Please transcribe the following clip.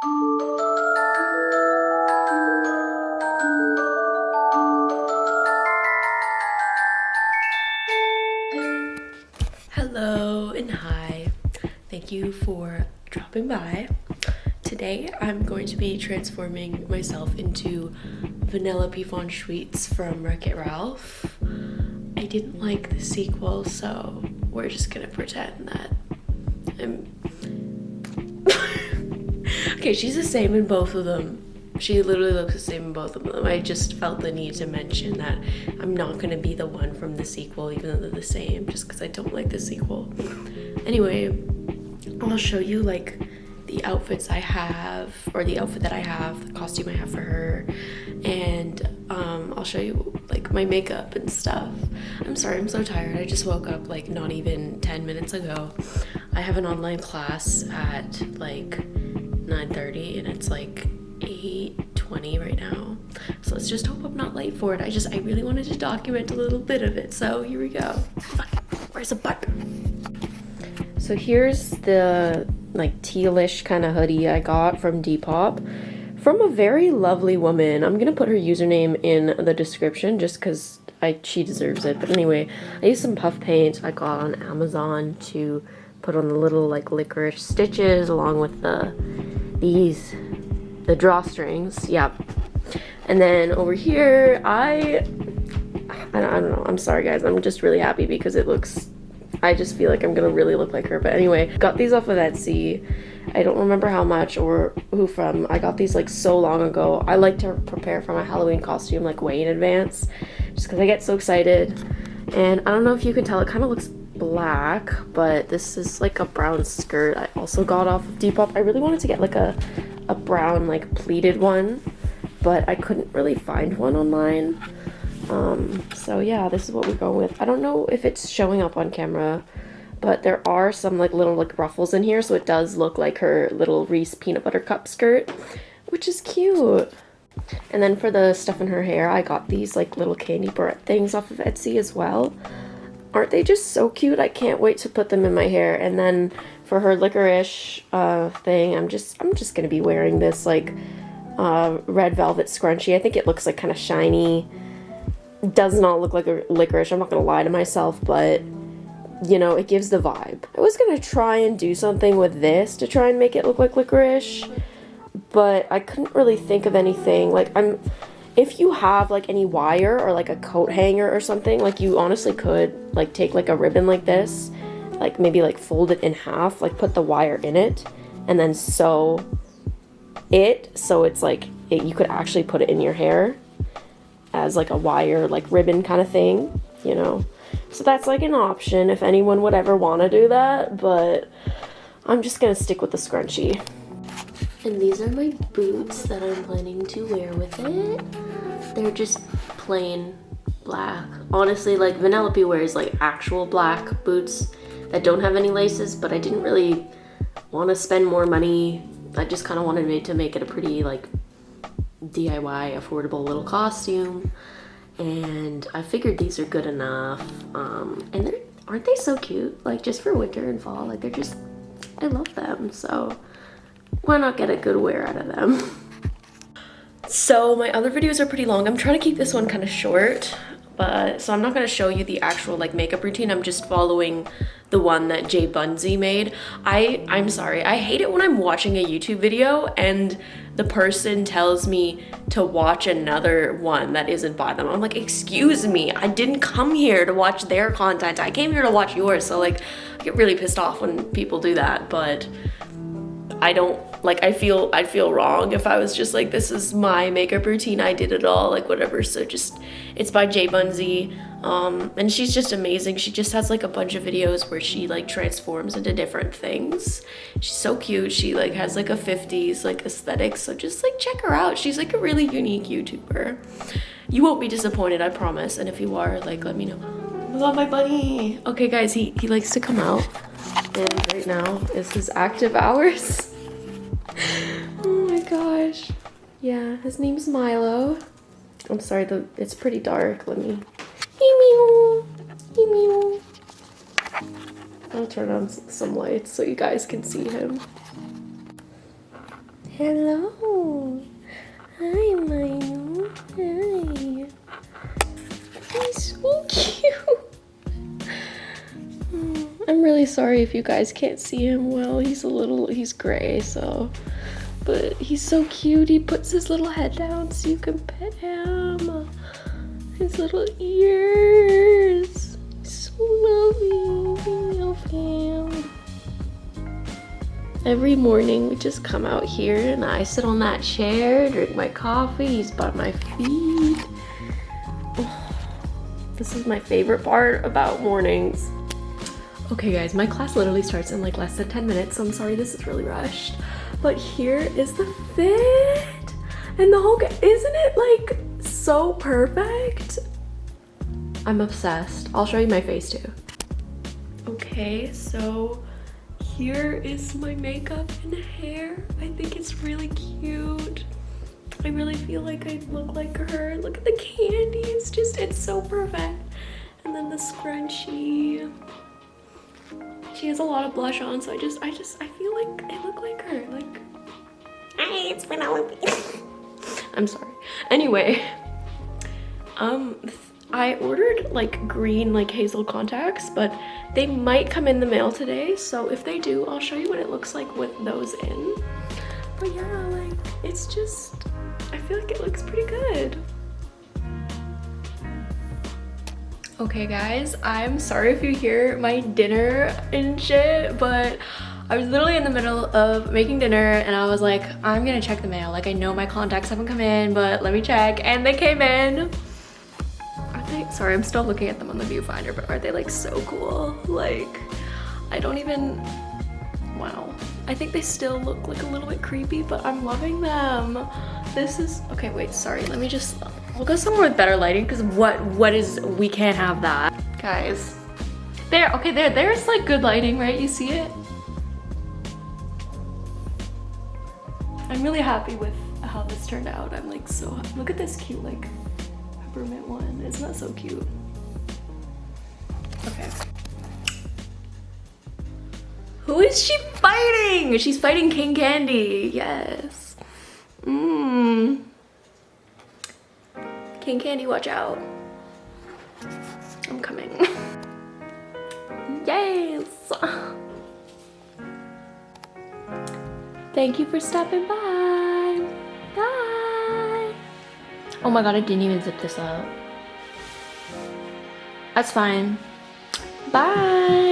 Hello and hi. Thank you for dropping by. Today I'm going to be transforming myself into Vanellope von Schweetz from Wreck-It Ralph. I didn't like the sequel, so we're just gonna pretend that I'm... Okay, she's the same in both of them. She literally looks the same in both of them. I just felt the need to mention that I'm not gonna be the one from the sequel, even though they're the same, just because I don't like the sequel. Anyway, I'll show you like the outfits I have, or the outfit that I have, the costume I have for her, and I'll show you like my makeup and stuff. I'm sorry, I'm so tired. I just woke up like not even 10 minutes ago. I have an online class at like 9:30 and it's like 8:20 right now, so let's just hope I'm not late for it. I really wanted to document a little bit of it, so here we go. Where's the button? So here's the like tealish kind of hoodie I got from Depop from a very lovely woman. I'm gonna put her username in the description just because she deserves it. But anyway, I used some puff paint I got on Amazon to put on the little like licorice stitches along with the drawstrings. Yep. And then over here I don't know, I'm sorry guys, I'm just really happy because I just feel like I'm gonna really look like her. But anyway, got these off of Etsy. I don't remember how much or who from. I got these like so long ago. I like to prepare for my Halloween costume like way in advance just because I get so excited. And I don't know if you can tell, it kind of looks black, but this is like a brown skirt I also got off of Depop. I really wanted to get like a brown like pleated one, but I couldn't really find one online. So yeah, this is what we're going with. I don't know if it's showing up on camera, but there are some like little like ruffles in here, so it does look like her little Reese peanut butter cup skirt, which is cute. And then for the stuff in her hair, I got these like little candy barrette things off of Etsy as well. Aren't they just so cute? I can't wait to put them in my hair. And then for her licorice thing, I'm just gonna be wearing this like red velvet scrunchie. I think it looks like kind of shiny. Does not look like a licorice, I'm not gonna lie to myself, but you know, it gives the vibe. I was gonna try and do something with this to try and make it look like licorice, but I couldn't really think of anything. Like, if you have like any wire or like a coat hanger or something, like you honestly could like take like a ribbon like this, like maybe like fold it in half, like put the wire in it and then sew it so it's like you could actually put it in your hair as like a wire like ribbon kind of thing, you know. So that's like an option if anyone would ever want to do that, but I'm just gonna stick with the scrunchie. And these are my boots that I'm planning to wear with it. They're just plain black. Honestly, like Vanellope wears like actual black boots that don't have any laces, but I didn't really want to spend more money. I just kind of wanted to make it a pretty like DIY affordable little costume, and I figured these are good enough. And aren't they so cute? Like just for winter and fall, like I love them, so why not get a good wear out of them? So my other videos are pretty long. I'm trying to keep this one kind of short, but so I'm not going to show you the actual like makeup routine. I'm just following the one that Jay Bunzy made. I'm sorry, I hate it when I'm watching a YouTube video and the person tells me to watch another one that isn't by them. I'm like, excuse me, I didn't come here to watch their content. I came here to watch yours. So like, I get really pissed off when people do that, but I don't, like, I'd feel wrong if I was just like, this is my makeup routine, I did it all, like whatever. So just, it's by Jay Bunzy, and she's just amazing. She just has like a bunch of videos where she like transforms into different things. She's so cute. She like has like a 50s like aesthetic, so just like check her out. She's like a really unique YouTuber. You won't be disappointed, I promise. And if you are, like, let me know. Oh my god, my bunny. Okay guys, he likes to come out, and right now is his active hours. Oh my gosh. Yeah, his name's Milo. I'm sorry, it's pretty dark. Let me... I'll turn on some lights so you guys can see him. Hello. Hi, Milo. Hi. He's so cute. I'm really sorry if you guys can't see him well. He's gray, so. But he's so cute. He puts his little head down so you can pet him. His little ears. So lovely. We love him. Every morning we just come out here and I sit on that chair, drink my coffee, he's by my feet. Oh, this is my favorite part about mornings. Okay guys, my class literally starts in like less than 10 minutes, so I'm sorry this is really rushed. But here is the fit. And the whole, isn't it like so perfect? I'm obsessed. I'll show you my face too. Okay, so here is my makeup and hair. I think it's really cute. I really feel like I look like her. Look at the candy. It's so perfect. And then the scrunchie. She has a lot of blush on, so I feel like I look like her. Like, hey, it's Vanellope. I'm sorry. Anyway, I ordered like green like hazel contacts, but they might come in the mail today, so if they do, I'll show you what it looks like with those in. But yeah, like it's just, I feel like it looks pretty good. Okay guys, I'm sorry if you hear my dinner and shit, but I was literally in the middle of making dinner and I was like, I'm gonna check the mail. Like I know my contacts haven't come in, but let me check, and they came in. Sorry, I'm still looking at them on the viewfinder, but aren't they like so cool? Like, I don't even, wow. I think they still look like a little bit creepy, but I'm loving them. This is, okay, wait, sorry. Let me just, I'll go somewhere with better lighting because we can't have that. Guys, there's like good lighting, right? You see it? I'm really happy with how this turned out. I'm like so, look at this cute like peppermint one. Isn't that so cute? Okay. Who is she fighting? She's fighting King Candy. Yes. King Candy, watch out. I'm coming. Yes. Thank you for stopping by. Bye. Oh my god, I didn't even zip this up. That's fine. Bye.